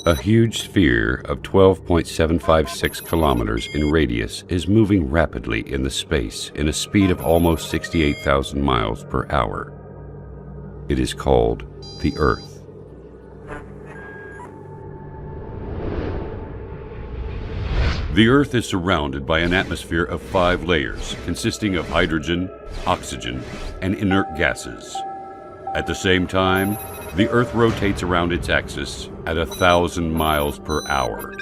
A huge sphere of 12.756 kilometers in radius is moving rapidly in the space in a speed of almost 68,000 miles per hour. It is called the Earth. The Earth is surrounded by an atmosphere of 5 layers consisting of hydrogen, oxygen, and inert gases. At the same time, the Earth rotates around its axis at 1,000 miles per hour.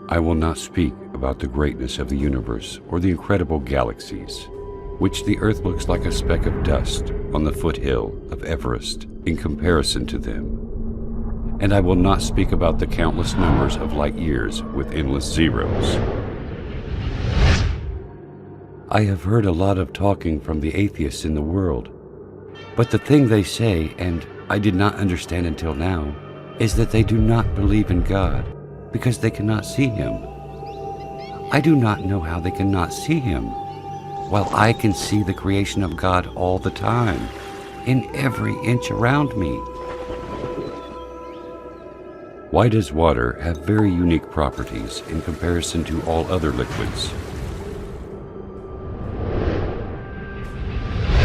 I will not speak about the greatness of the universe or the incredible galaxies, which the Earth looks like a speck of dust on the foothill of Everest in comparison to them. And I will not speak about the countless numbers of light years with endless zeros. I have heard a lot of talking from the atheists in the world. But the thing they say, and I did not understand until now, is that they do not believe in God because they cannot see Him. I do not know how they cannot see Him, while I can see the creation of God all the time, in every inch around me. Why does water have very unique properties in comparison to all other liquids?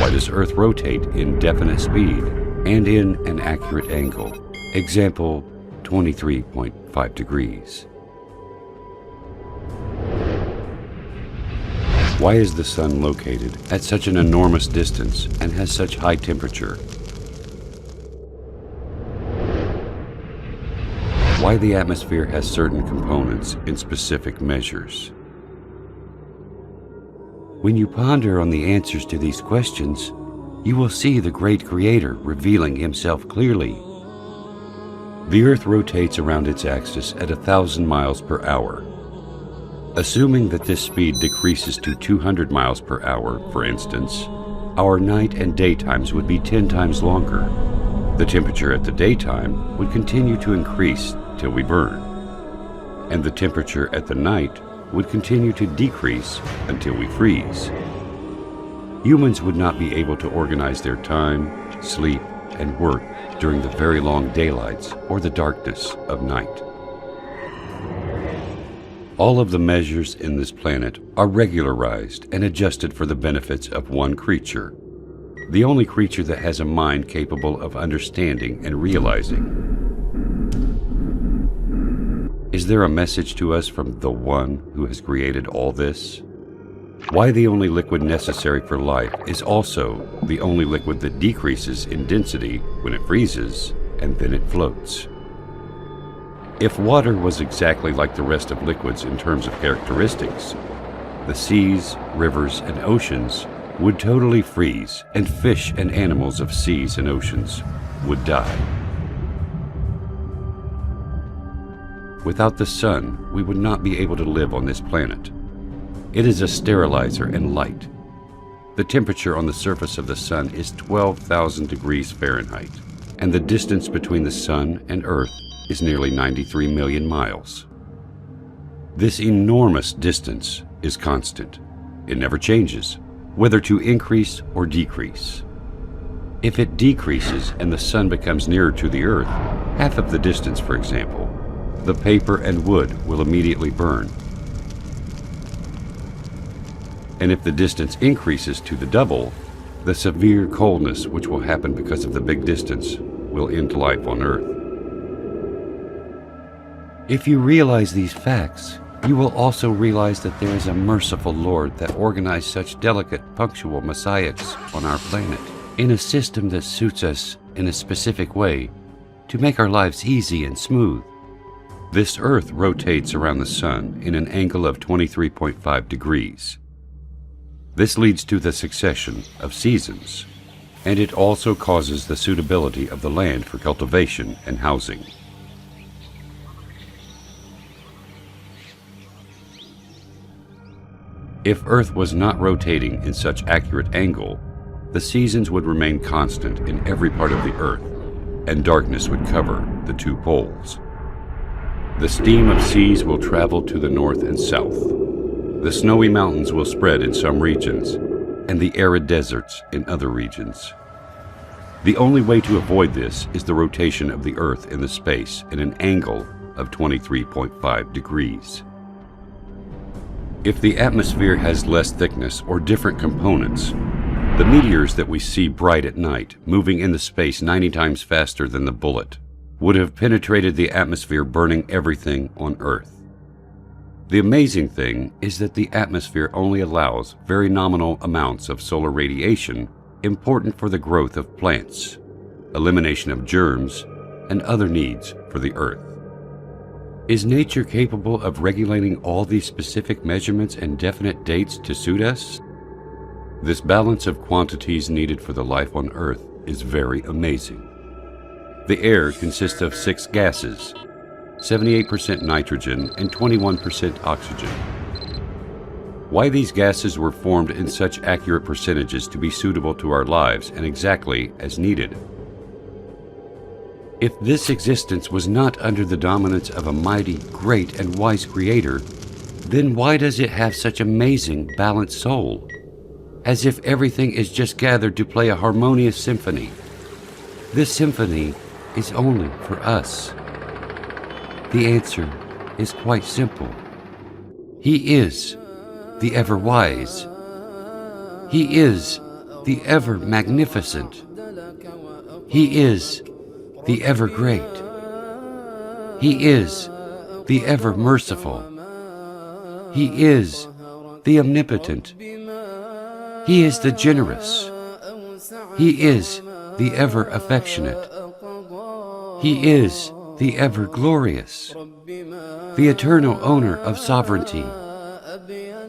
Why does Earth rotate in definite speed and in an accurate angle? Example, 23.5 degrees. Why is the Sun located at such an enormous distance and has such high temperature? Why the atmosphere has certain components in specific measures? When you ponder on the answers to these questions, you will see the great Creator revealing Himself clearly. The Earth rotates around its axis at 1,000 miles per hour. Assuming that this speed decreases to 200 miles per hour, for instance, our night and daytimes would be 10 times longer. The temperature at the daytime would continue to increase till we burn, and the temperature at the night would continue to decrease until we freeze. Humans would not be able to organize their time, sleep, and work during the very long daylights or the darkness of night. All of the measures in this planet are regularized and adjusted for the benefits of one creature, the only creature that has a mind capable of understanding and realizing. Is there a message to us from the One who has created all this? Why the only liquid necessary for life is also the only liquid that decreases in density when it freezes and then it floats. If water was exactly like the rest of liquids in terms of characteristics, the seas, rivers, and oceans would totally freeze, and fish and animals of seas and oceans would die. Without the sun, we would not be able to live on this planet. It is a sterilizer and light. The temperature on the surface of the sun is 12,000 degrees Fahrenheit, and the distance between the sun and Earth is nearly 93 million miles. This enormous distance is constant. It never changes, whether to increase or decrease. If it decreases and the sun becomes nearer to the Earth, half of the distance, for example, the paper and wood will immediately burn. And if the distance increases to the double, the severe coldness which will happen because of the big distance will end life on Earth. If you realize these facts, you will also realize that there is a merciful Lord that organized such delicate, punctual messiahs on our planet in a system that suits us in a specific way to make our lives easy and smooth. This Earth rotates around the Sun in an angle of 23.5 degrees. This leads to the succession of seasons, and it also causes the suitability of the land for cultivation and housing. If Earth was not rotating in such accurate angle, the seasons would remain constant in every part of the Earth, and darkness would cover the 2 poles. The steam of seas will travel to the north and south. The snowy mountains will spread in some regions, and the arid deserts in other regions. The only way to avoid this is the rotation of the Earth in the space in an angle of 23.5 degrees. If the atmosphere has less thickness or different components, the meteors that we see bright at night, moving in the space 90 times faster than the bullet, would have penetrated the atmosphere, burning everything on Earth. The amazing thing is that the atmosphere only allows very nominal amounts of solar radiation important for the growth of plants, elimination of germs, and other needs for the Earth. Is nature capable of regulating all these specific measurements and definite dates to suit us? This balance of quantities needed for the life on Earth is very amazing. The air consists of 6 gases, 78% nitrogen and 21% oxygen. Why these gases were formed in such accurate percentages to be suitable to our lives and exactly as needed? If this existence was not under the dominance of a mighty, great, and wise Creator, then why does it have such amazing, balanced soul? As if everything is just gathered to play a harmonious symphony. This symphony is only for us. The answer is quite simple. He is the ever-wise. He is the ever-magnificent. He is the ever-great. He is the ever-merciful. He is the omnipotent. He is the generous. He is the ever-affectionate. He is the ever-glorious, the eternal owner of sovereignty,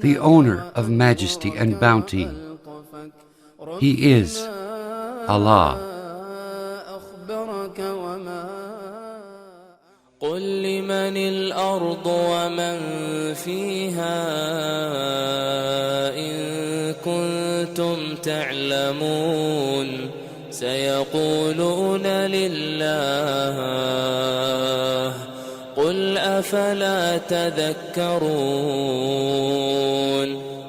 the owner of majesty and bounty. He is Allah. قل لمن الأرض ومن فيها إن كنتم تعلمون سيقولون لله قل أفلا تذكرون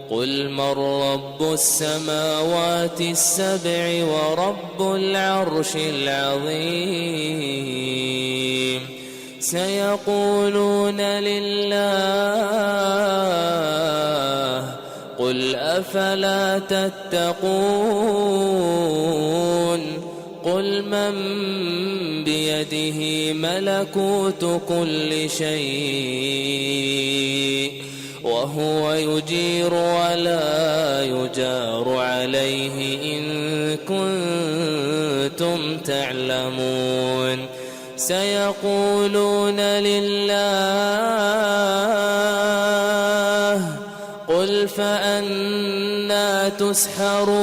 قل من رب السماوات السبع ورب العرش العظيم سيقولون لله قل أفلا تتقون قل من بيده ملكوت كل شيء وهو يجير ولا يجار عليه إن كنتم تعلمون سيقولون لله قل فأنى تسحرون